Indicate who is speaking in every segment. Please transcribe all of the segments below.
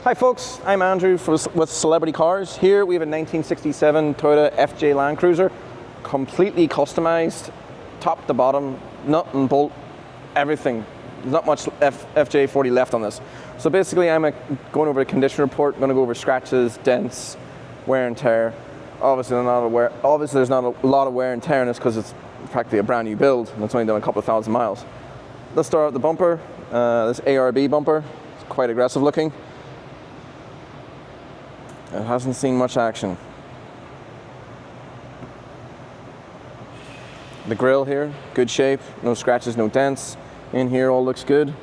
Speaker 1: Hi folks, I'm Andrew with Celebrity Cars. Here we have a 1967 Toyota FJ Land Cruiser, completely customized, top to bottom, nut and bolt, everything. There's not much FJ40 left on this. So basically I'm going over a condition report, I'm going to go over scratches, dents, wear and tear. Obviously there's not a lot of wear and tear in this because it's practically a brand new build and it's only done a couple of thousand miles. Let's start with the bumper. This ARB bumper, it's quite aggressive looking. It hasn't seen much action. The grille here, good shape, no scratches, no dents. In here all looks good.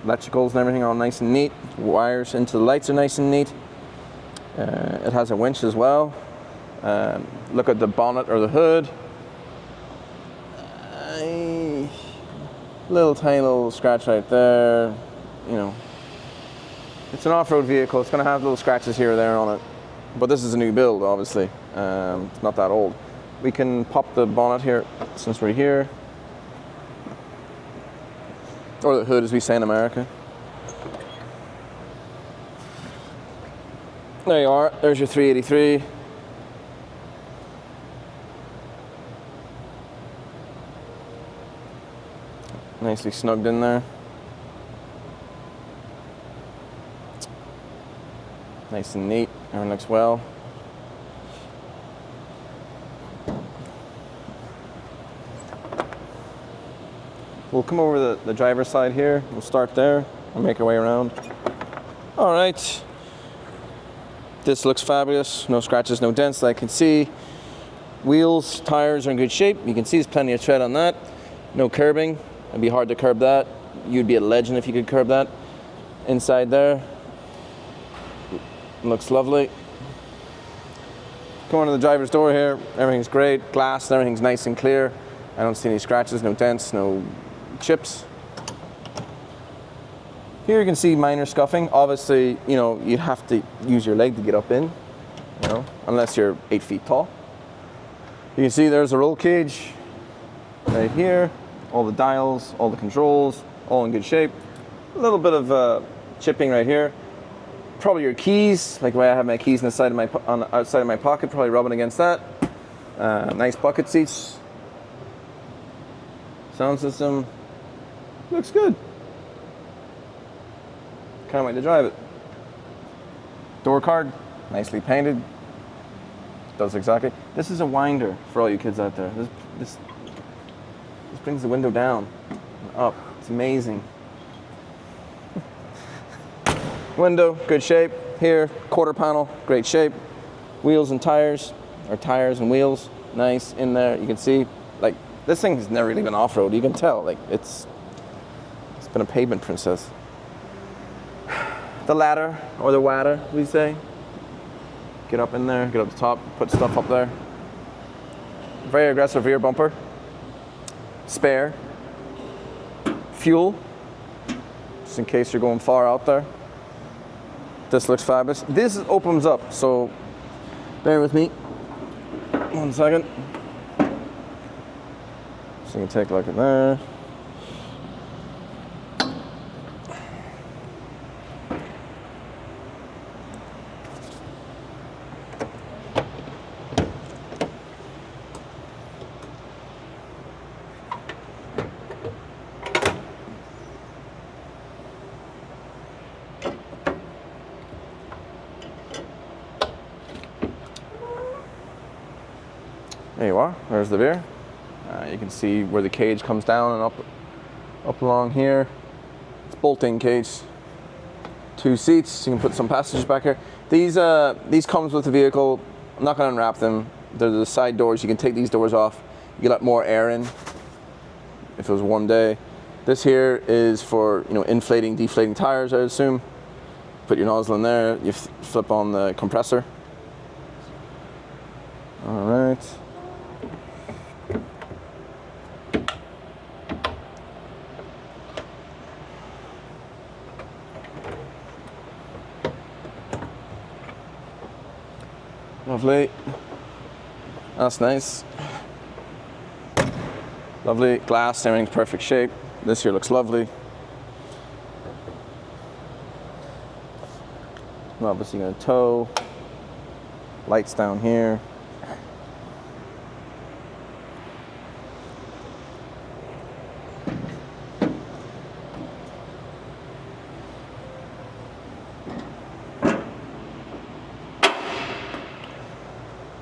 Speaker 1: Electricals and everything all nice and neat. Wires into the lights are nice and neat. It has a winch as well. Look at the bonnet or the hood. Little tiny little scratch right there, you know. It's an off-road vehicle, it's going to have little scratches here or there on it. But this is a new build, obviously. It's not that old. We can pop the bonnet here, since we're here. Or the hood, as we say in America. There you are, there's your 383. Nicely snugged in there. Nice and neat, everything looks well. We'll come over the driver's side here. We'll start there and make our way around. All right. This looks fabulous. No scratches, no dents that I can see. Wheels, tires are in good shape. You can see there's plenty of tread on that. No curbing. It'd be hard to curb that. You'd be a legend if you could curb that. Inside there. Looks lovely. Come on to the driver's door here. Everything's great. Glass and everything's nice and clear. I don't see any scratches, no dents, no chips. Here you can see minor scuffing. Obviously, you know, you'd have to use your leg to get up in, you know, unless you're 8 feet tall. You can see there's a roll cage right here. All the dials, all the controls, all in good shape. A little bit of chipping right here. Probably your keys, like the way I have my keys on the outside of my pocket, probably rubbing against that. Nice bucket seats. Sound system looks good. Can't wait to drive it. Door card, nicely painted. Does exactly. This is a winder for all you kids out there. This brings the window down and up. It's amazing. Window, good shape. Here, quarter panel, great shape. Wheels and tires, or tires and wheels, nice in there. You can see, like, this thing has never really been off-road. You can tell, like, it's been a pavement princess. The ladder, or the wadder, we say. Get up in there, get up the top, put stuff up there. Very aggressive rear bumper. Spare. Fuel, just in case you're going far out there. This looks fabulous. This opens up, so bear with me 1 second. So you can take a look at there. There you are, there's the rear. You can see where the cage comes down and up along here. It's bolt-in cage. 2 seats, you can put some passengers back here. These comes with the vehicle. I'm not gonna unwrap them. They're the side doors, you can take these doors off. You get a lot more air in if it was one day. This here is for, you know, inflating, deflating tires, I assume. Put your nozzle in there, you flip on the compressor. All right. Lovely. That's nice. Lovely. Glass, everything's perfect shape. This here looks lovely. I'm obviously going to tow. Lights down here.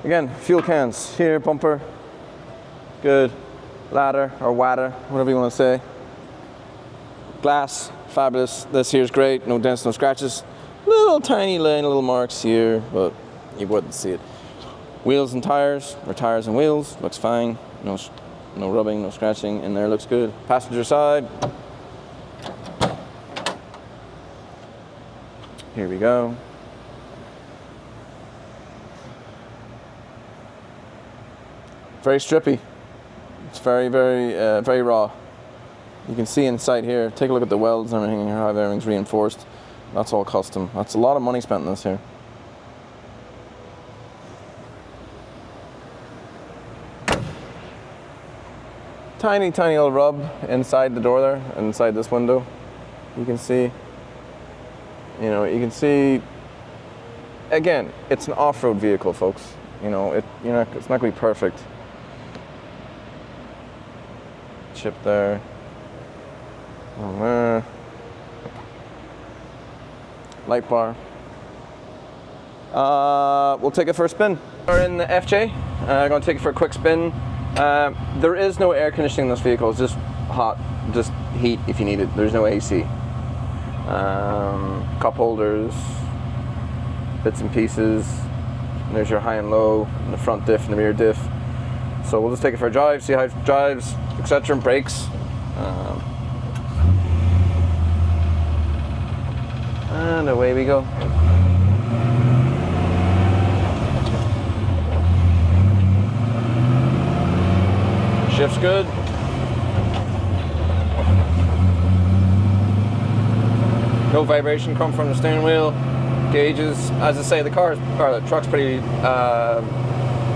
Speaker 1: Again, fuel cans here, bumper, good. Ladder or wadder, whatever you want to say. Glass, fabulous. This here's great, no dents, no scratches. Little tiny little marks here, but you wouldn't see it. Wheels and tires, or tires and wheels, looks fine. No rubbing, no scratching in there, looks good. Passenger side. Here we go. Very strippy. It's very, very raw. You can see inside here. Take a look at the welds and everything. How everything's reinforced. That's all custom. That's a lot of money spent on this here. Tiny little rub inside the door there, inside this window. You can see. You know, you can see. Again, it's an off-road vehicle, folks. You know, it's not going to be perfect. Chip there. Light bar. We'll take it for a spin. We're in the FJ. I'm going to take it for a quick spin. There is no air conditioning in this vehicle. It's just hot, just heat if you need it. There's no AC. Cup holders, bits and pieces. And there's your high and low, and the front diff and the rear diff. So we'll just take it for a drive, see how it drives, etc. and brakes. And away we go. Shift's good. No vibration come from the steering wheel. Gauges, as I say, the truck's pretty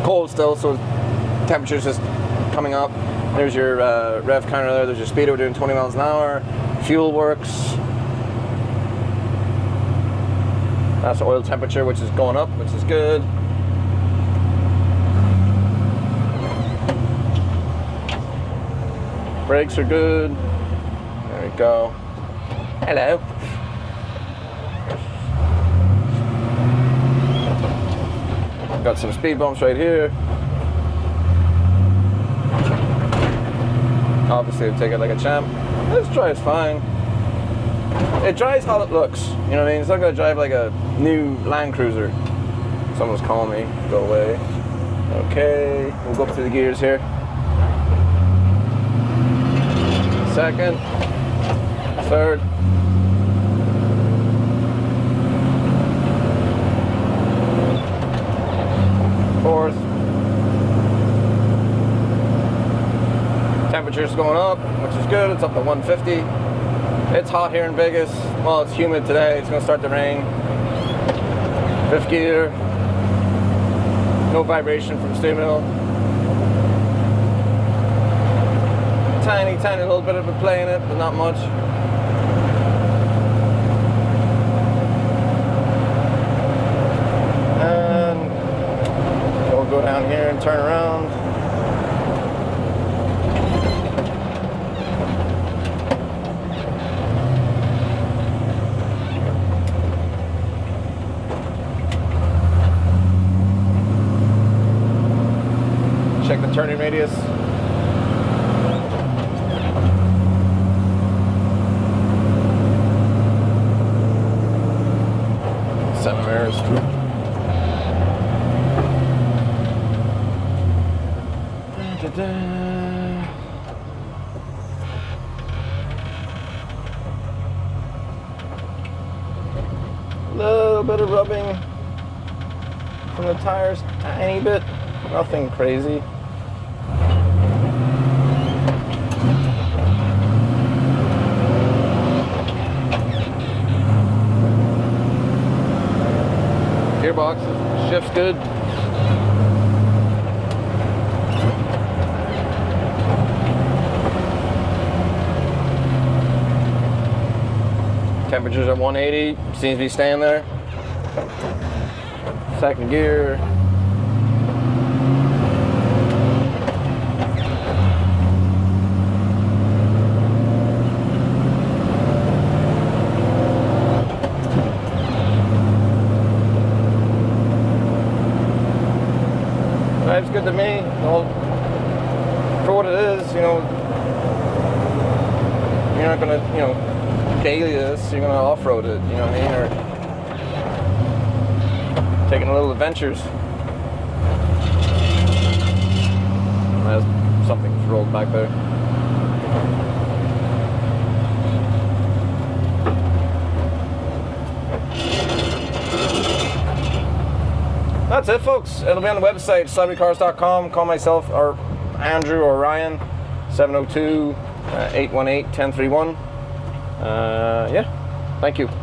Speaker 1: cold still, so temperature's just coming up. There's your rev counter there. There's your speedo doing 20 miles an hour. Fuel works. That's the oil temperature, which is going up, which is good. Brakes are good. There we go. Hello. Got some speed bumps right here. Obviously, I'll take it like a champ. This drives fine. It drives how it looks. You know what I mean? It's not going to drive like a new Land Cruiser. Someone's calling me. Go away. Okay. We'll go up through the gears here. Second. Third. Fourth. Temperature's going up, which is good. It's up to 150. It's hot here in Vegas. Well, it's humid today. It's going to start to rain. Fifth gear. No vibration from the steering wheel. Tiny little bit of a play in it, but not much. And we'll go down here and turn around. Check the turning radius. Seven mirrors. A little bit of rubbing from the tires, tiny bit, nothing crazy. Gearbox shifts good. Temperature's at 180, seems to be staying there. Second gear. Drives good to me. Well, for what it is, you know, you're not gonna, you know, daily this. You're gonna off-road it. You know what I mean? Or taking a little adventures. Something's rolled back there. That's it, folks. It'll be on the website, celebritycars.com. Call myself or Andrew or Ryan, 702-818-1031. Yeah, thank you.